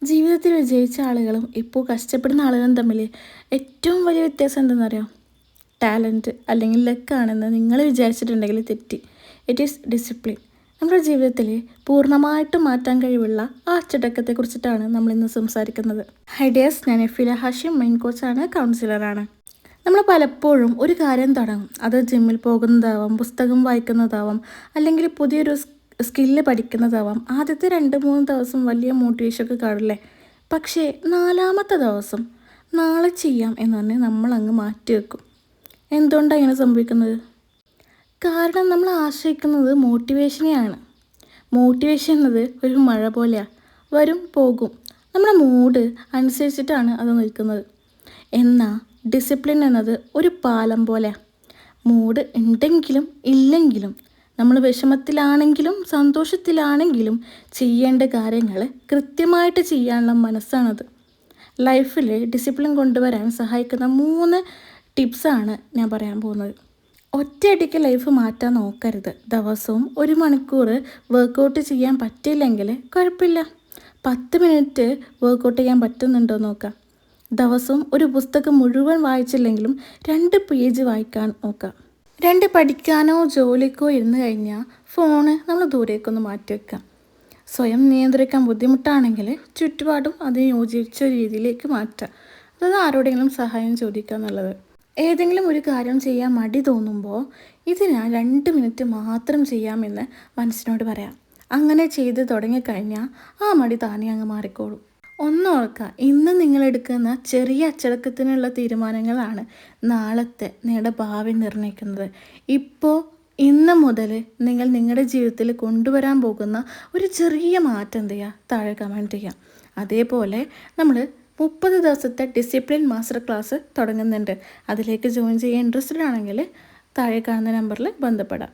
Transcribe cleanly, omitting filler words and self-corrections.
ജീവിതത്തിൽ വിജയിച്ച ആളുകളും ഇപ്പോൾ കഷ്ടപ്പെടുന്ന ആളുകളും തമ്മിൽ ഏറ്റവും വലിയ വ്യത്യാസം എന്തെന്നറിയോ? ടാലൻറ്റ് അല്ലെങ്കിൽ ലക്കാണെന്ന് നിങ്ങൾ വിചാരിച്ചിട്ടുണ്ടെങ്കിൽ തെറ്റി. It is discipline. നമ്മുടെ ജീവിതത്തിൽ പൂർണ്ണമായിട്ടും മാറ്റാൻ കഴിവുള്ള ആ അച്ചടക്കത്തെക്കുറിച്ചിട്ടാണ് നമ്മളിന്ന് സംസാരിക്കുന്നത്. ഹൈഡിയാസ്, ഞാൻ എഫില ഹാഷിം, മെയിൻ കോച്ചാണ്, കൗൺസിലറാണ്. നമ്മൾ പലപ്പോഴും ഒരു കാര്യം തുടങ്ങും. അത് ജിമ്മിൽ പോകുന്നതാവാം, പുസ്തകം വായിക്കുന്നതാവാം, അല്ലെങ്കിൽ പുതിയൊരു സ്കില്ല് പഠിക്കുന്നതാവാം. ആദ്യത്തെ 2-3 ദിവസം വലിയ മോട്ടിവേഷനൊക്കെ കാണില്ലേ? പക്ഷേ 4-മത്തെ ദിവസം നാളെ ചെയ്യാം എന്ന് പറഞ്ഞ് നമ്മൾ അങ്ങ് മാറ്റി വെക്കും. എന്തുകൊണ്ടാണ് ഇങ്ങനെ സംഭവിക്കുന്നത്? കാരണം നമ്മൾ ആശ്രയിക്കുന്നത് മോട്ടിവേഷനെയാണ്. മോട്ടിവേഷൻ എന്നത് ഒരു മഴ പോലെയാണ്, വരും പോകും. നമ്മുടെ മൂഡ് അനുസരിച്ചിട്ടാണ് അത് നിൽക്കുന്നത്. എന്നാൽ ഡിസിപ്ലിൻ എന്നത് ഒരു പാലം പോലെയാണ്. മൂഡ് ഉണ്ടെങ്കിലും ഇല്ലെങ്കിലും, നമ്മൾ വിഷമത്തിലാണെങ്കിലും സന്തോഷത്തിലാണെങ്കിലും ചെയ്യേണ്ട കാര്യങ്ങൾ കൃത്യമായിട്ട് ചെയ്യാനുള്ള മനസ്സാണത്. ലൈഫിൽ ഡിസിപ്ലിൻ കൊണ്ടുവരാൻ സഹായിക്കുന്ന 3 ടിപ്സാണ് ഞാൻ പറയാൻ പോകുന്നത്. ഒറ്റയടിക്ക് ലൈഫ് മാറ്റാൻ നോക്കരുത്. ദിവസവും 1 മണിക്കൂർ വർക്കൗട്ട് ചെയ്യാൻ പറ്റിയില്ലെങ്കിൽ കുഴപ്പമില്ല. 10 മിനിറ്റ് വർക്കൗട്ട് ചെയ്യാൻ പറ്റുന്നുണ്ടോ നോക്കാം. ദിവസവും ഒരു പുസ്തകം മുഴുവൻ വായിച്ചില്ലെങ്കിലും 2 പേജ് വായിക്കാൻ നോക്കാം. 2 പഠിക്കാനോ ജോലിക്കോ ഇരുന്ന് കഴിഞ്ഞാൽ ഫോണ് നമ്മൾ ദൂരേക്കൊന്ന് മാറ്റി വെക്കാം. സ്വയം നിയന്ത്രിക്കാൻ ബുദ്ധിമുട്ടാണെങ്കിൽ ചുറ്റുപാടും അതിന് യോജിച്ച രീതിയിലേക്ക് മാറ്റാം. അതായത് ആരോടെങ്കിലും സഹായം ചോദിക്കുക എന്നുള്ളത്. ഏതെങ്കിലും ഒരു കാര്യം ചെയ്യാൻ മടി തോന്നുമ്പോൾ ഇതിന് 2 മിനിറ്റ് മാത്രം ചെയ്യാമെന്ന് മനസ്സിനോട് പറയാം. അങ്ങനെ ചെയ്ത് തുടങ്ങിക്കഴിഞ്ഞാൽ ആ മടി താനേ അങ്ങ് മാറിക്കോളും. ഒന്നോർക്കുക, ഇന്ന് നിങ്ങളെടുക്കുന്ന ചെറിയ അച്ചടക്കത്തിനുള്ള തീരുമാനങ്ങളാണ് നാളത്തെ നിങ്ങളുടെ ഭാവി നിർണ്ണയിക്കുന്നത്. ഇപ്പോൾ ഇന്ന് മുതൽ നിങ്ങൾ നിങ്ങളുടെ ജീവിതത്തിൽ കൊണ്ടുവരാൻ പോകുന്ന ഒരു ചെറിയ മാറ്റം എന്ത് ചെയ്യുക? താഴെ കമൻറ്റ് ചെയ്യുക. അതേപോലെ നമ്മൾ 30 ദിവസത്തെ ഡിസിപ്ലിൻ മാസ്റ്റർ ക്ലാസ് തുടങ്ങുന്നുണ്ട്. അതിലേക്ക് ജോയിൻ ചെയ്യാൻ ഇൻട്രസ്റ്റഡ് ആണെങ്കിൽ താഴെ കാണുന്ന നമ്പറിൽ ബന്ധപ്പെടാം.